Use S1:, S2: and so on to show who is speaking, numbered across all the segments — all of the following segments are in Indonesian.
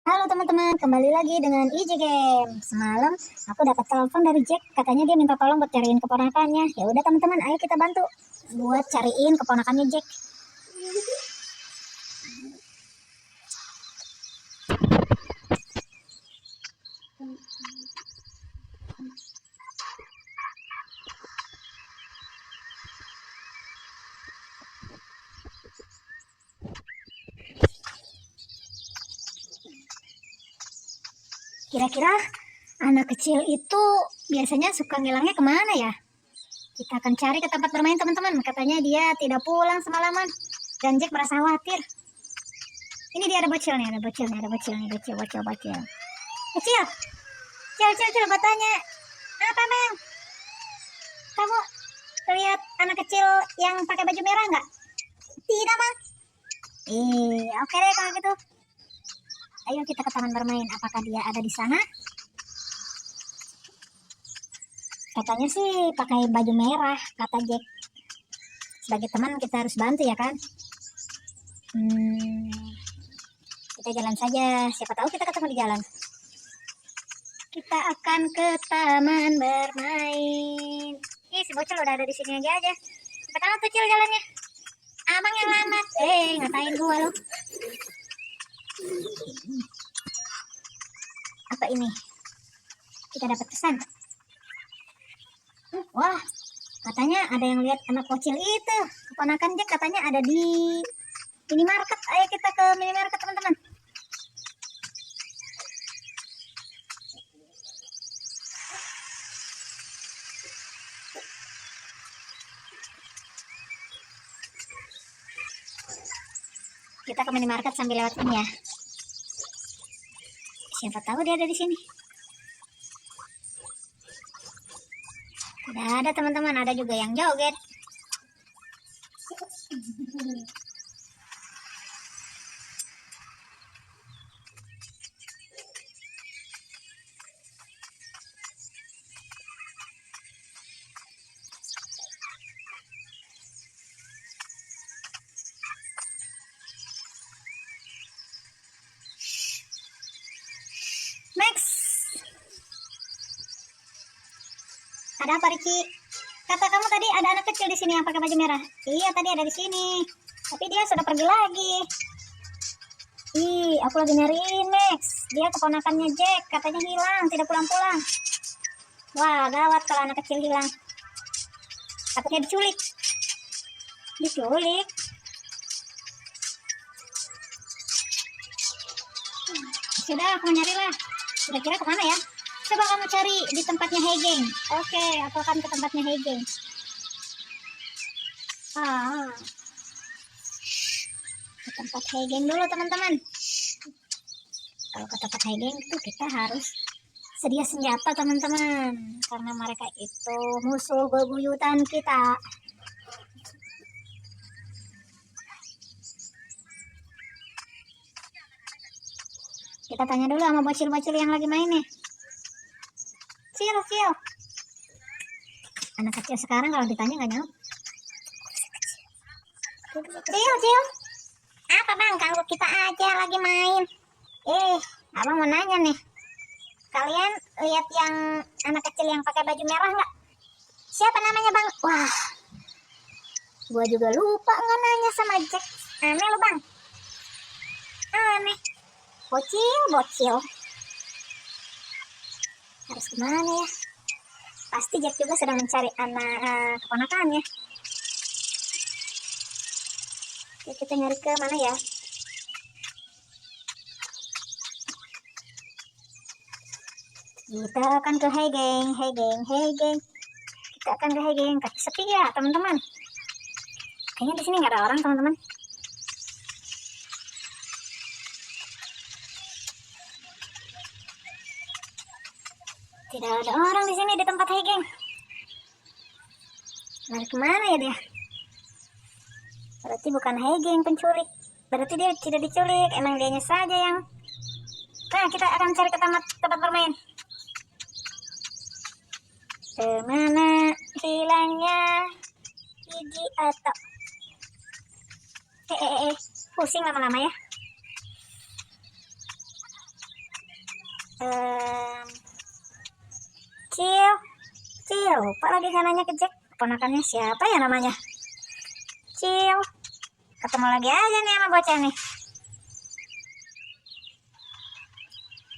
S1: Halo teman-teman, kembali lagi dengan IJ Game. Semalam aku dapat telepon dari Jack, katanya dia minta tolong buat cariin keponakannya. Ya udah teman-teman, ayo kita bantu buat cariin keponakannya Jack. Kira-kira anak kecil itu biasanya suka ngilangnya kemana ya? Kita akan cari ke tempat bermain teman-teman. Katanya dia tidak pulang semalaman dan Jack merasa khawatir. Ini dia ada bocil nih, ada bocil nih, bocil. Kecil, kecil, bertanya. Apa bang? Kamu lihat anak kecil yang pakai baju merah nggak? Tidak bang. Oke deh kalau gitu. Ayo kita ke taman bermain. Apakah dia ada di sana? Katanya sih pakai baju merah, kata Jack. Sebagai teman kita harus bantu ya kan? Kita jalan saja. Siapa tahu kita ketemu di jalan. Kita akan ke taman bermain. Si bocil udah ada di sini aja. Cepat amat kecil jalannya. Abang yang lambat. Ngatain gua lo. Apa ini? Kita dapat pesan. Wah, katanya ada yang lihat anak kecil itu. Keponakan Jack katanya ada di minimarket. Ayo kita ke minimarket teman-teman. Kita ke minimarket sambil lewat ini ya. Siapa tahu dia ada di sini. Tidak ada teman-teman, ada juga yang joget. Max, ada apa Riki? Kata kamu tadi ada anak kecil di sini yang pakai baju merah. Iya, tadi ada di sini. Tapi dia sudah pergi lagi. Aku lagi nyariin Max. Dia keponakannya Jack, katanya hilang, tidak pulang-pulang. Wah, gawat kalau anak kecil hilang. Takutnya diculik. Sudah, aku nyari lah. Kira-kira kemana ya? Coba kamu cari di tempatnya Hegeng. Oke, aku akan ke tempatnya Hegeng. Ke tempat Hegeng dulu teman-teman. Kalau ke tempat Hegeng itu kita harus sedia senjata teman-teman. Karena mereka itu musuh bebuyutan kita. Kita tanya dulu sama bocil-bocil yang lagi main nih. Cil. Anak kecil sekarang kalau ditanya nggak jawab. Cil. Apa bang? Kalau kita aja lagi main. Abang mau nanya nih. Kalian lihat yang anak kecil yang pakai baju merah nggak? Siapa namanya bang? Wah, gua juga lupa nggak nanya sama Jack. Aneh lo bang. Aneh. Bocil. Harus kemana ya? Pasti Jack juga sedang mencari anak keponakannya. Kita nyari ke mana ya? Kita akan ke Hegeng. Kita akan ke Hegeng. Tapi sepi ya teman-teman. Kayaknya di sini nggak ada orang teman-teman. Tidak ada orang di sini di tempat Hegeng. Lari kemana ya dia? Berarti bukan Hegeng penculik. Berarti dia tidak diculik. Emang dianya saja yang. Nah, kita akan cari ke tempat bermain. Kemana hilangnya gigi atau pusing lama-lama ya. Em, Cil, Cil, lupa lagi kan nanya ke Jack. Ponakannya siapa ya namanya? Cil, ketemu lagi aja nih sama bocah nih.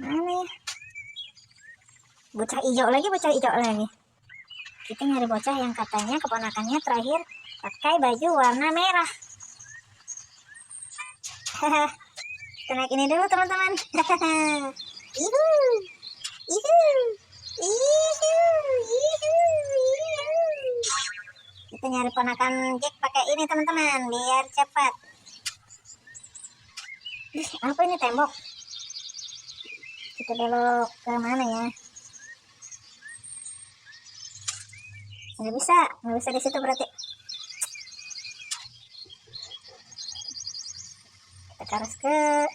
S1: Mana ya? Bocah hijau lagi. Kita nyari bocah yang katanya keponakannya terakhir pakai baju warna merah. Haha. Kita naik ini dulu teman-teman. Ihu, ihu, ihu, ihu, ihu. Kita nyari ponakan Jack pakai ini teman-teman biar cepat. Apa ini tembok? Kita belok ke mana ya? Nggak bisa di situ berarti. Kita harus ke.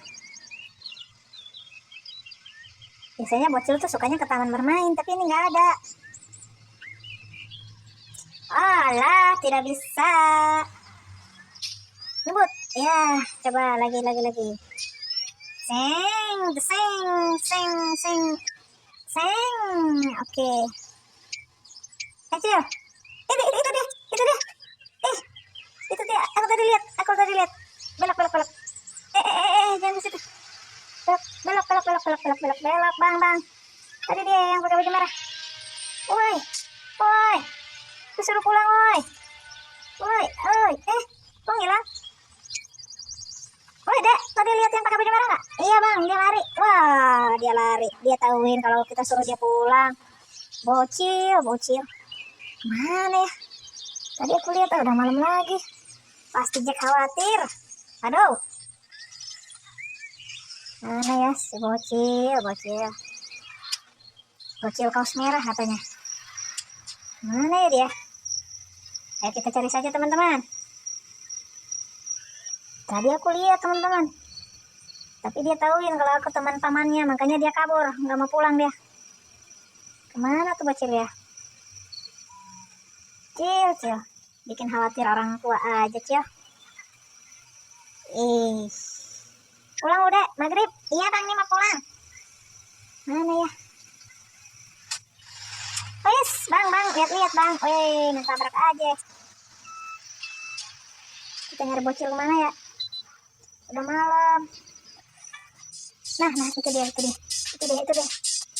S1: Biasanya bocil tuh sukanya ke taman bermain, tapi ini nggak ada. Alah, tidak bisa. Ngebut. Ya, coba lagi. Seng. Oke. Kecil. Itu dia. Itu dia. Aku tadi lihat. Belok. Jangan ke situ. Belok, bang. Tadi dia yang pakai baju merah. Woi. Disuruh pulang, woi. Kok ngilang? Woi, Dek, tadi lihat yang pakai baju merah nggak? Iya, Bang, dia lari. Wah, dia lari. Dia tahuin kalau kita suruh dia pulang. Bocil. Mana ya? Tadi aku lihat udah malam lagi. Pasti Jack khawatir. Aduh. Mana ya si bocil? Bocil kaos merah katanya. Mana ya dia? Ayo kita cari saja teman-teman. Tadi aku lihat teman-teman. Tapi dia tahuin kalau aku teman pamannya, makanya dia kabur, nggak mau pulang dia. Kemana tuh bocil ya? Cil. Bikin khawatir orang tua aja, Cil. Pulang udah, maghrib. Iya Bang, ini mau pulang. Mana ya? Oh yes, Bang, lihat Bang. Wih, nabrak aja. Kita nyari bocil mana ya? Udah malam. Nah, itu dia.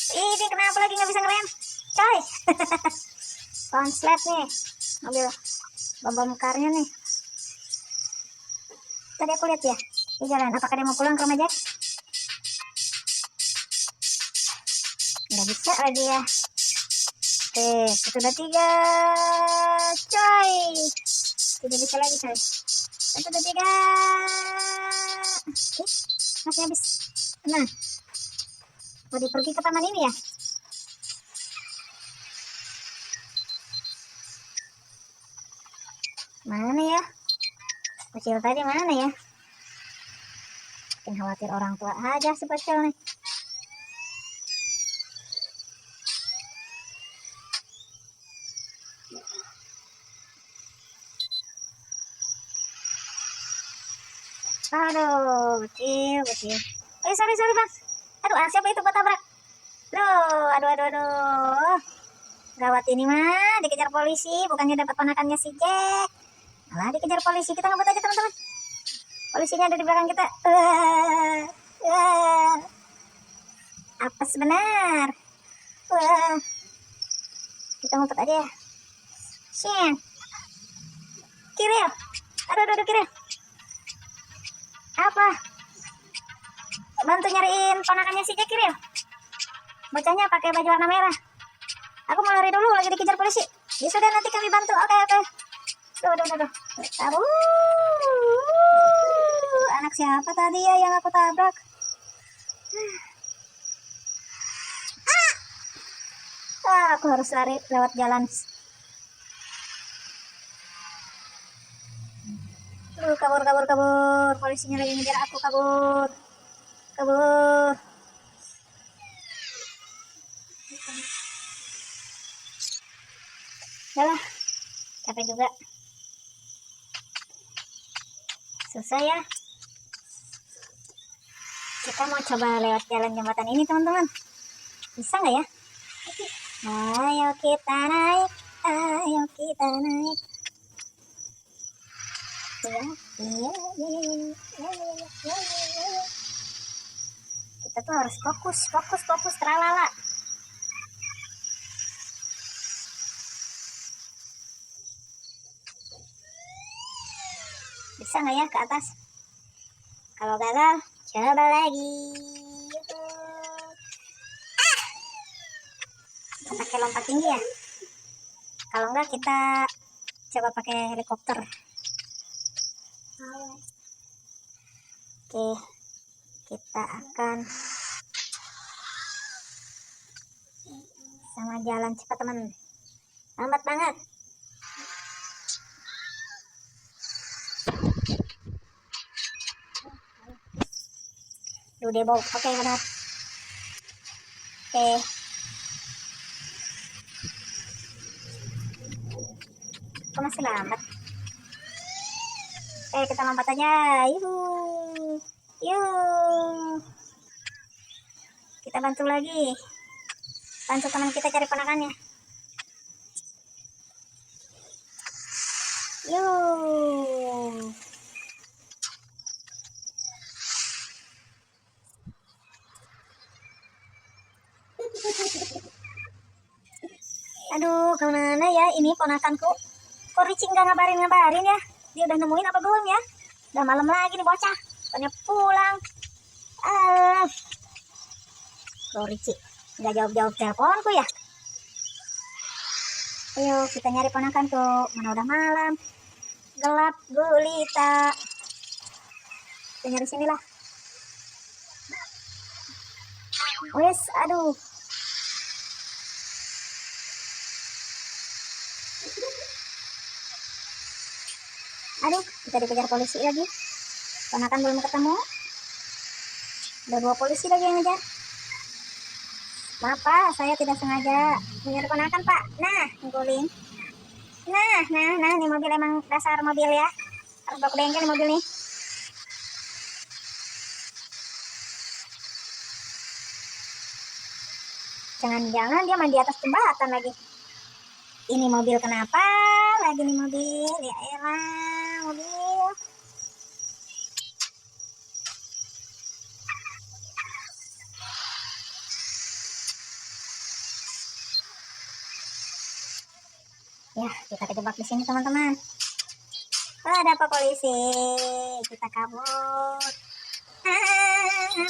S1: Ini kenapa lagi nggak bisa ngerem? Coy. Konslet nih. Mobil bom karnya nih. Tadi aku lihat ya di jalan. Apakah dia mau pulang ke rumah Jack? Nggak bisa lagi ya. Oke, sudah 3. Coy. Tidak bisa lagi, coy. Sudah 3. Masih habis. Nah. Mau pergi ke taman ini ya? Mana ya? Bocil tadi mana ya? Bikin khawatir orang tua aja si bocil nih. Aduh, bocil. Sorry Bang. Aduh, siapa itu buat tabrak? Loh, aduh. Gawat ini mah, dikejar polisi, bukannya dapat ponakannya si Jack. Malah dikejar polisi, kita ngebut aja teman-teman. Polisinya ada di belakang kita. Apa sebenar? Kita ngumpet aja ya. Sien. Kiril. Aduh, Kiril. Apa? Bantu nyariin ponakannya si Jack, Kiril. Bocahnya pakai baju warna merah. Aku mau lari dulu, lagi dikejar polisi. Ya sudah, nanti kami bantu. Oke. Duh. Anak siapa tadi ya yang aku tabrak? Aku harus lari lewat jalan. Kabur. Polisinya lagi ngejar aku, kabur. Yalah, capek juga. Susah ya. Kita mau coba lewat jalan jembatan ini teman-teman. Bisa nggak ya? Ayo kita naik, ayo kita naik. Ya, iya, iya. Kita tuh harus fokus tralala. Bisa nggak ya ke atas? Kalau gagal, coba lagi. Kita pakai lompat tinggi ya. Kalau enggak kita coba pakai helikopter. Oke, kita akan sama jalan cepat teman. Lambat banget. Duh, dia bau. Oke, benar. Oke. Kok masih lambat? Kita lompat aja. Yuhu. Yuh. Kita bantu lagi. Bantu teman kita cari ponakannya. Yuh. Aduh, kemana ya ini ponakanku? Kok Ricci nggak ngabarin ya? Dia udah nemuin apa belum ya? Udah malam lagi nih bocah. Bukannya pulang. Kok Ricci nggak jawab teleponku ya? Ayo kita nyari ponakanku. Mana udah malam. Gelap gulita. Kita nyari sini lah. Wes, aduh. Aduh, kita dikejar polisi lagi. Ponakan belum ketemu. Ada 2 polisi lagi yang ngejar. Maaf Pak, saya tidak sengaja menyerang ponakan Pak. Nah, guling. Nah, ini mobil emang dasar mobil ya. Harus bawa ke bengkel nih mobil nih. Jangan-jangan dia main di atas jembatan lagi. Ini mobil kenapa lagi nih mobil? Ya elah, mobil. Ya, kita kejebak di sini teman-teman. Ada apa polisi? Kita kabur.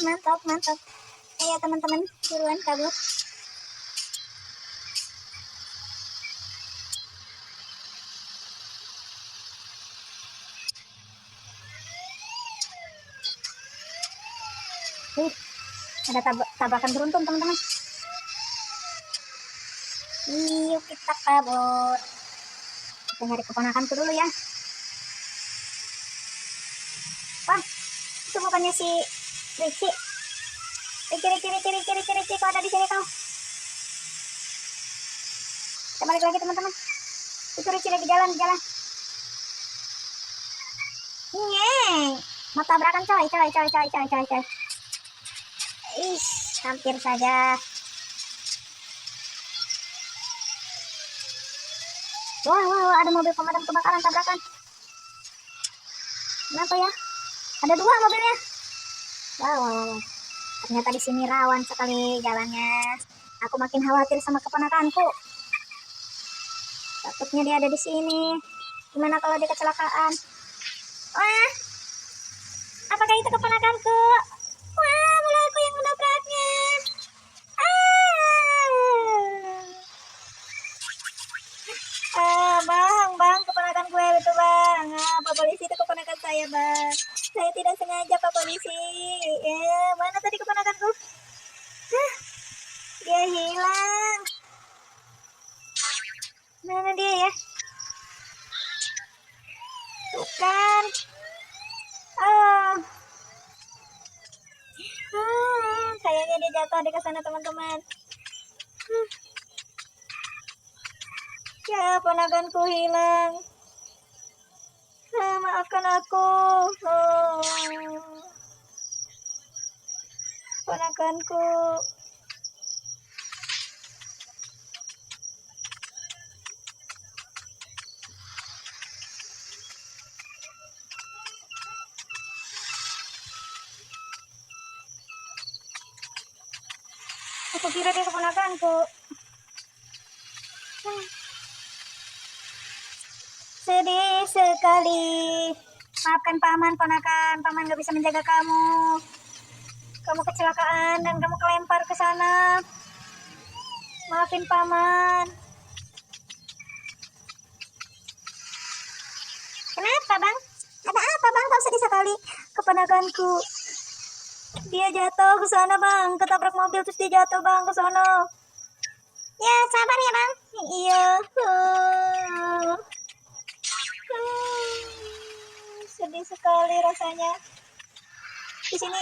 S1: Mantap. Ayo teman-teman, buruan kabur. Ada tabrakan beruntun teman-teman. Yuk kita kabur. Kita nyari keponakanku dulu ya. Wah, itu bukannya si Ricci. Ricci, kau ada di sini kau. Kita balik lagi teman-teman. Itu Ricci lagi jalan. Nyeng, mau tabrakan coy. Hampir saja. Wah, ada mobil pemadam kebakaran tabrakan. Kenapa ya? Ada 2 mobilnya. Wow. Ternyata di sini rawan sekali jalannya. Aku makin khawatir sama keponakanku. Takutnya dia ada di sini. Gimana kalau dia kecelakaan? Wah, apakah itu keponakanku? Wah, malah aku yang menabraknya. Bang, keponakan gue itu bang. Pak polisi itu keponakan saya bang. Saya tidak sengaja Pak polisi. Mana tadi keponakanku? Dia hilang. Mana dia ya? Bukan. Kayaknya dia jatuh di sana teman-teman. Ya, ponakanku hilang. Maafkan aku. Ponakanku. Aku kira dia keponakanku. Sedih sekali. Maafkan paman, ponakan. Paman gak bisa menjaga kamu. Kamu kecelakaan dan kamu kelempar ke sana. Maafin paman. Kenapa bang? Ada apa bang? Kau sedih sekali. Keponakanku. Dia jatuh ke sana bang. Ketabrak mobil terus dia jatuh bang ke sana. Ya sabar ya bang. Iya. Sedih sekali rasanya. Di sini.